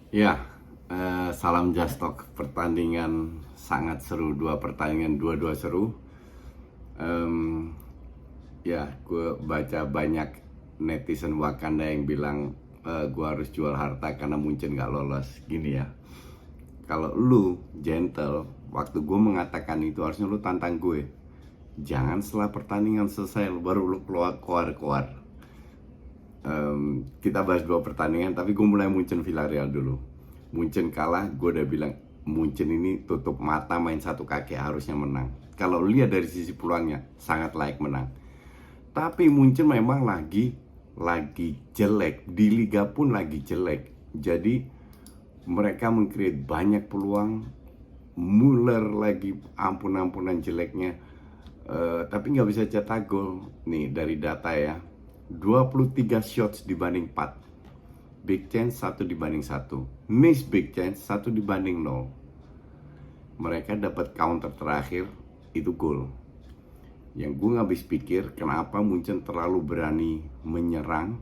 Ya, salam Just Talk. Pertandingan sangat seru, dua pertandingan dua-dua seru. Em, ya, gue baca banyak netizen Wakanda yang bilang gue harus jual harta karena Munchen gak lolos. Gini ya, kalau lu gentle, waktu gue mengatakan itu harusnya lu tantang gue. Jangan setelah pertandingan selesai baru lu keluar. Kita bahas dua pertandingan, tapi gue mulai Munchen Villarreal dulu. Munchen kalah, gue udah bilang Munchen ini tutup mata main satu kaki harusnya menang. Kalau lihat dari sisi peluangnya sangat layak menang. Tapi Munchen memang lagi jelek, di liga pun lagi jelek. Jadi mereka mengcreate banyak peluang. Muller lagi ampun-ampunan jeleknya. Tapi nggak bisa cetak gol. Nih dari data ya, 23 shots dibanding 4, big chance 1 dibanding 1, miss big chance 1 dibanding 0. Mereka dapat counter terakhir itu gol. Yang gue nggak habis pikir kenapa Munchen terlalu berani menyerang,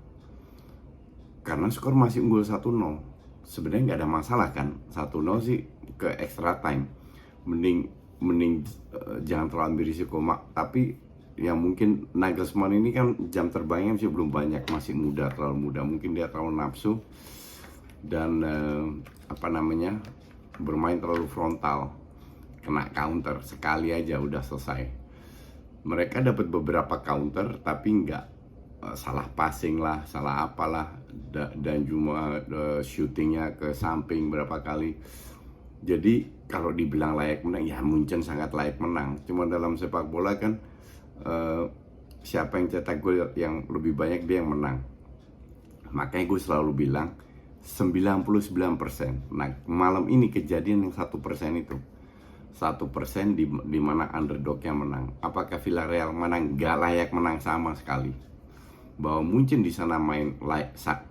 karena skor masih unggul 1-0. Sebenarnya nggak ada masalah kan, 1-0 sih ke extra time. Mending jangan terlalu ambil risiko, tapi yang mungkin Nagelsmann ini kan jam terbangnya masih belum banyak, masih muda, terlalu muda. Mungkin dia terlalu nafsu dan bermain terlalu frontal, kena counter sekali aja udah selesai. Mereka dapat beberapa counter tapi nggak salah passing lah, salah apalah, dan cuma shootingnya ke samping berapa kali. Jadi kalau dibilang layak menang, ya Munchen sangat layak menang. Cuma dalam sepak bola kan siapa yang cetak gol yang lebih banyak dia yang menang. Makanya gue selalu bilang 99%. Nah malam ini kejadian yang 1% itu, 1% di mana underdognya menang. Apakah Villarreal menang? Gak layak menang sama sekali. Bahwa Munchen di sana main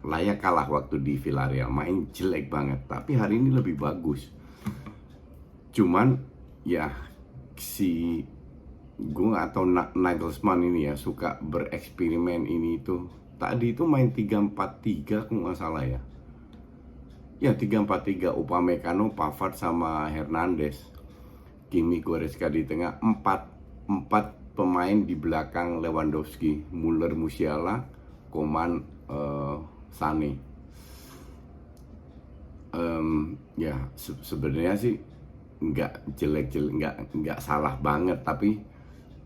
layak kalah waktu di Villarreal, main jelek banget. Tapi hari ini lebih bagus. Cuman ya gue gak tau Nagelsmann ini ya suka bereksperimen ini itu. Tadi itu main 3-4-3 kalau gak salah ya. Ya 3-4-3, Upamecano, Pavard sama Hernandez, Kimmich, Goretzka di tengah, 4 pemain di belakang Lewandowski, Muller, Musiala, Coman, Sané. Ya sebenarnya sih nggak jelek-jelek, nggak salah banget, tapi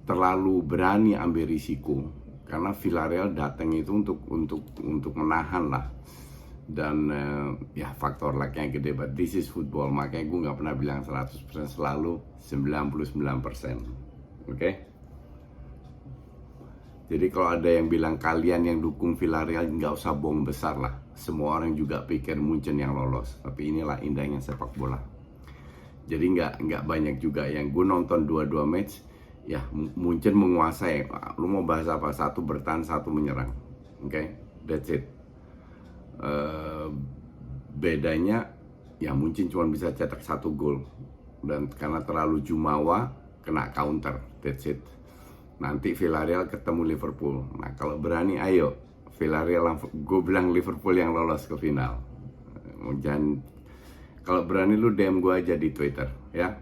terlalu berani ambil risiko karena Villarreal datang itu untuk menahan lah. Dan ya faktor lucknya gede, but this is football. Makanya gue nggak pernah bilang 100%, selalu 99%. Oke? Jadi kalau ada yang bilang kalian yang dukung Villarreal, nggak usah bohong besar lah. Semua orang juga pikir Munchen yang lolos. Tapi inilah indahnya sepak bola. Jadi nggak banyak juga yang gue nonton dua match. Ya Munchen menguasai. Lu mau bahas apa? Satu bertahan, satu menyerang. Oke? That's it. Bedanya ya Munchen cuma bisa cetak 1 gol, dan karena terlalu jumawa kena counter. That's it. Nanti Villarreal ketemu Liverpool. Nah kalau berani ayo Villarreal, gue bilang Liverpool yang lolos ke final. Jangan, kalau berani lu DM gue aja di Twitter ya,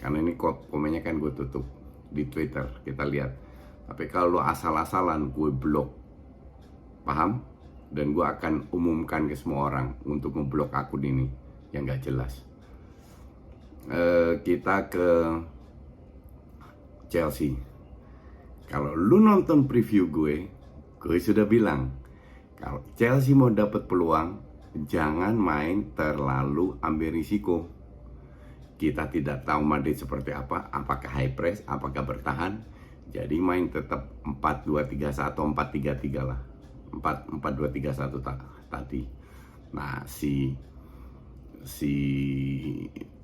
karena ini komennya kan gue tutup di Twitter, kita lihat. Tapi kalau lu asal-asalan gue blok, paham? Dan gue akan umumkan ke semua orang untuk ngeblok akun ini yang gak jelas. Kita ke Chelsea. Kalau lu nonton preview gue sudah bilang kalau Chelsea mau dapat peluang, jangan main terlalu ambil risiko. Kita tidak tahu Madrid seperti apa, apakah high press, apakah bertahan. Jadi main tetap 4-2-3-1, 4-3-3 lah. 4-2-3-1 tadi. Nah si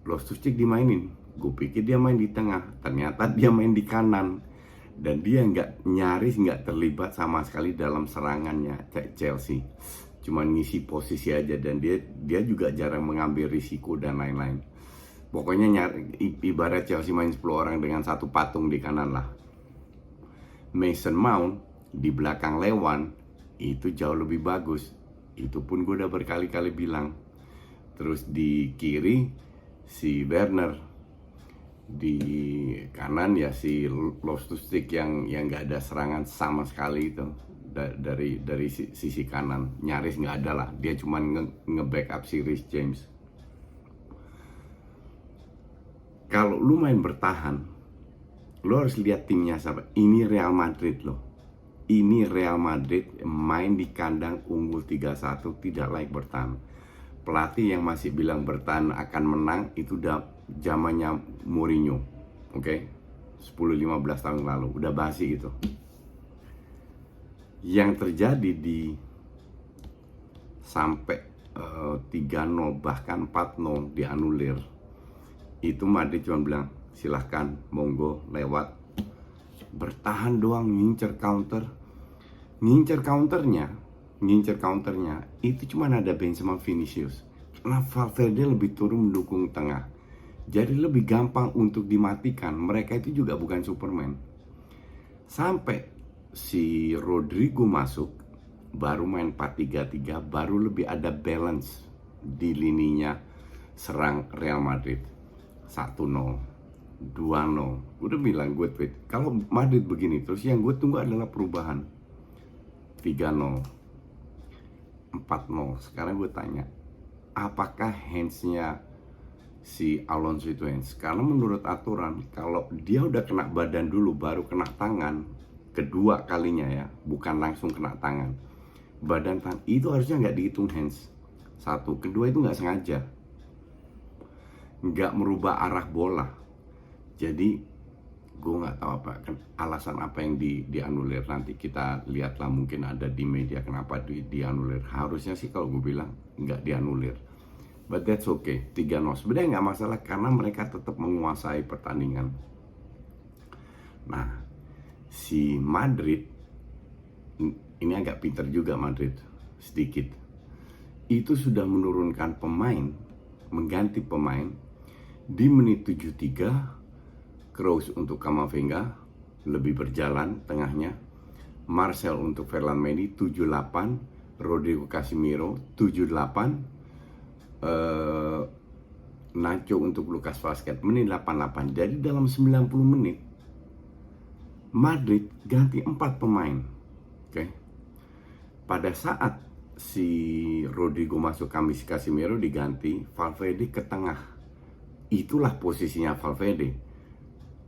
Loftus-Cheek dimainin. Gue pikir dia main di tengah, ternyata dia main di kanan. Dan dia nyaris nggak terlibat sama sekali dalam serangannya Chelsea. Cuma ngisi posisi aja, dan dia juga jarang mengambil risiko dan lain-lain. Pokoknya ibarat Chelsea main 10 orang dengan satu patung di kanan lah. Mason Mount di belakang Lewan itu jauh lebih bagus. Itu pun gue udah berkali-kali bilang. terus di kiri si Werner, di kanan ya si Loftus-Cheek yang nggak ada serangan sama sekali itu dari sisi kanan, nyaris nggak ada lah, dia cuma nge-backup si Reece James. Kalau lu main bertahan, lu harus lihat timnya siapa. Ini Real Madrid loh. Ini Real Madrid main di kandang unggul 3-1, tidak layak bertahan. Pelatih yang masih bilang bertahan akan menang itu udah zamannya Mourinho. Oke? 10-15 tahun lalu, udah basi itu. Yang terjadi di sampai 3-0 bahkan 4-0 dianulir. Itu Madrid cuma bilang, silahkan, monggo, lewat. Bertahan doang, ngincer counternya itu cuma ada Benzema, Vinicius. Karena Valverde lebih turun mendukung tengah, jadi lebih gampang untuk dimatikan. Mereka itu juga bukan Superman. Sampai si Rodrigo masuk, baru main 4-3-3, baru lebih ada balance di lininya serang Real Madrid. 1-0, 2-0, udah bilang gue tweet, kalau Madrid begini terus yang gue tunggu adalah perubahan. 3-0, 4-0. Sekarang gue tanya, apakah handsnya si Alonso itu hands? Karena menurut aturan, kalau dia udah kena badan dulu baru kena tangan, kedua kalinya ya, bukan langsung kena tangan, badan tangan itu harusnya nggak dihitung hands. Satu, kedua itu nggak sengaja, nggak merubah arah bola. Jadi gue nggak tahu apa alasan apa yang dianulir. Nanti kita lihatlah, mungkin ada di media kenapa dianulir. Harusnya sih kalau gue bilang nggak dianulir, but that's okay. 3-0 sebenarnya nggak masalah karena mereka tetap menguasai pertandingan. Nah, si Madrid ini agak pintar juga, Madrid sedikit itu sudah menurunkan pemain, mengganti pemain di menit 73. Kroos untuk Camavinga, lebih berjalan tengahnya. Marcel untuk Ferland Mendy 78, Rodrigo Casemiro 78, Nacho untuk Lucas Vazquez menit 88. Jadi dalam 90 menit Madrid ganti 4 pemain. Oke. Pada saat si Rodrigo masuk, Casemiro diganti, Valverde ke tengah. Itulah posisinya Valverde.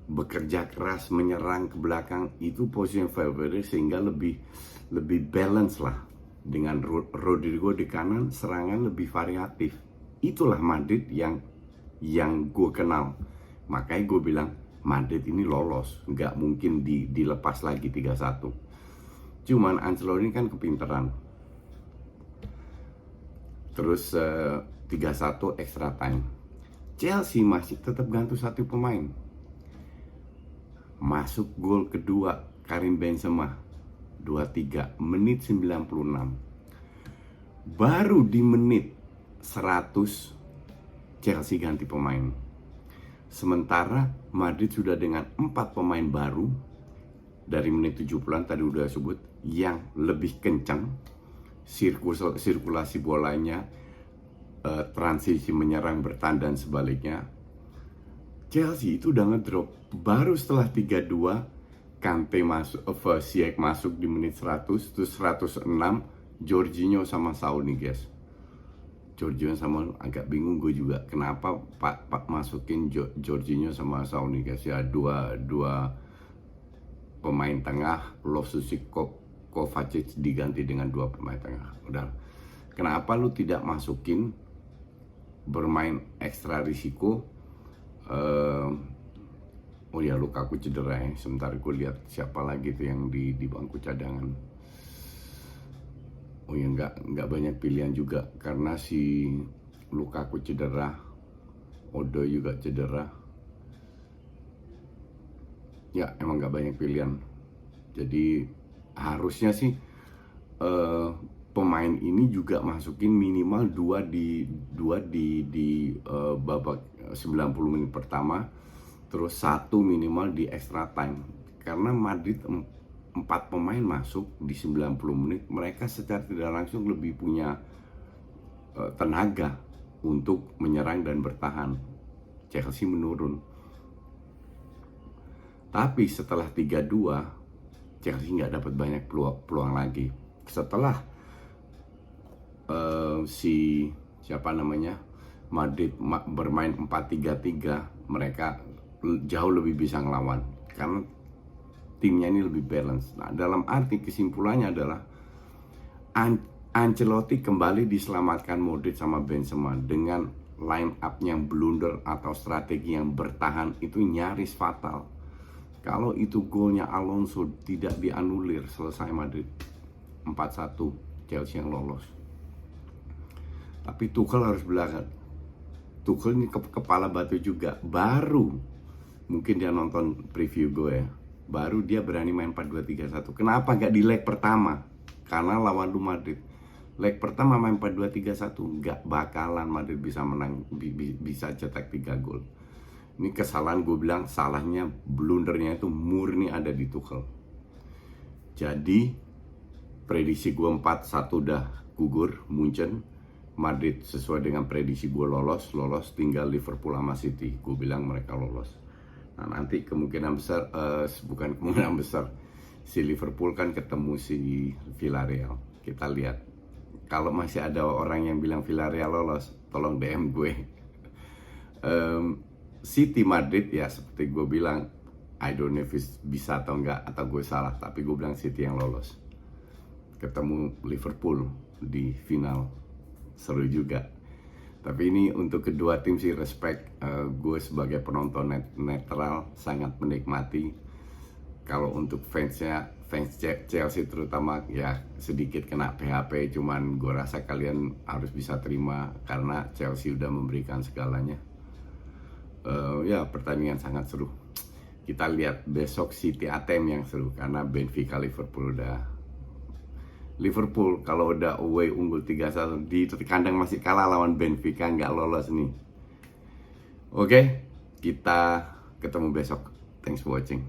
Bekerja keras, menyerang ke belakang, itu posisi Valverde, sehingga lebih balance lah. Dengan Rodrigo di kanan, serangan lebih variatif. Itulah Madrid yang gue kenal. Makanya gue bilang Madrid ini lolos, nggak mungkin dilepas lagi 3-1. Cuman Ancelotti kan kepinteran. Terus 3-1 extra time. Chelsea masih tetap gantung 1 pemain. Masuk gol kedua Karim Benzema 2-3 menit 96. Baru di menit 100 Chelsea ganti pemain. Sementara Madrid sudah dengan 4 pemain baru dari menit 70-an tadi udah sebut, yang lebih kencang sirkulasi bolanya, transisi menyerang, bertahan dan sebaliknya. Chelsea itu udah ngedrop. Baru setelah 3-2 Kante masuk, Ziyech masuk di menit 100, terus 106 Jorginho sama Saul Niguez. Jorginho sama, agak bingung gue juga kenapa Pak masukin Jorginho sama Saul Niguez ya, dua pemain tengah. Loftus-Cheek, Kovacic diganti dengan 2 pemain tengah. Udah, kenapa lu tidak masukin bermain ekstra risiko? Oh ya, Lukaku cedera ya. Sebentar gue lihat siapa lagi tuh yang di bangku cadangan. Oh ya, nggak banyak pilihan juga karena si Lukaku cedera, Odoi juga cedera. Ya emang nggak banyak pilihan. Jadi harusnya sih pemain ini juga masukin minimal 2 di babak 90 menit pertama, terus 1 minimal di extra time. Karena Madrid 4 pemain masuk di 90 menit, mereka secara tidak langsung lebih punya tenaga untuk menyerang dan bertahan. Chelsea menurun. Tapi setelah 3-2, Chelsea nggak dapat banyak peluang lagi. Setelah Madrid bermain 4-3-3, mereka jauh lebih bisa ngelawan karena timnya ini lebih balance. Nah, dalam arti kesimpulannya adalah Ancelotti kembali diselamatkan Modric sama Benzema dengan line up yang blunder atau strategi yang bertahan itu nyaris fatal. Kalau itu golnya Alonso tidak dianulir, selesai Madrid 4-1, Chelsea yang lolos. Tapi Tuchel harus belajar. Tuchel ini kepala batu juga. Baru, mungkin dia nonton preview gue ya, baru dia berani main 4-2-3-1. Kenapa gak di leg pertama? Karena lawan lu Madrid. Leg pertama main 4-2-3-1, gak bakalan Madrid bisa menang, bisa cetak 3 gol. Ini kesalahan, gue bilang salahnya, blundernya itu murni ada di Tuchel. Jadi prediksi gue 4-1 udah gugur, Munchen. Madrid sesuai dengan prediksi gue lolos, tinggal Liverpool sama City. Gue bilang mereka lolos. Nah, nanti kemungkinan besar, bukan kemungkinan besar, si Liverpool kan ketemu si Villarreal. Kita lihat. Kalau masih ada orang yang bilang Villarreal lolos, tolong DM gue. City Madrid ya seperti gue bilang, I don't know if bisa atau enggak, atau gue salah, tapi gue bilang City yang lolos. Ketemu Liverpool di final, seru juga. Tapi ini untuk kedua tim sih respect. Gue sebagai penonton netral sangat menikmati. Kalau untuk fans Chelsea terutama ya sedikit kena PHP, cuman gue rasa kalian harus bisa terima karena Chelsea udah memberikan segalanya. Ya pertandingan sangat seru. Kita lihat besok City ATM yang seru karena Benfica Liverpool kalau udah away unggul 3-1 di kandang masih kalah lawan Benfica, nggak lolos nih. Oke, kita ketemu besok. Thanks for watching.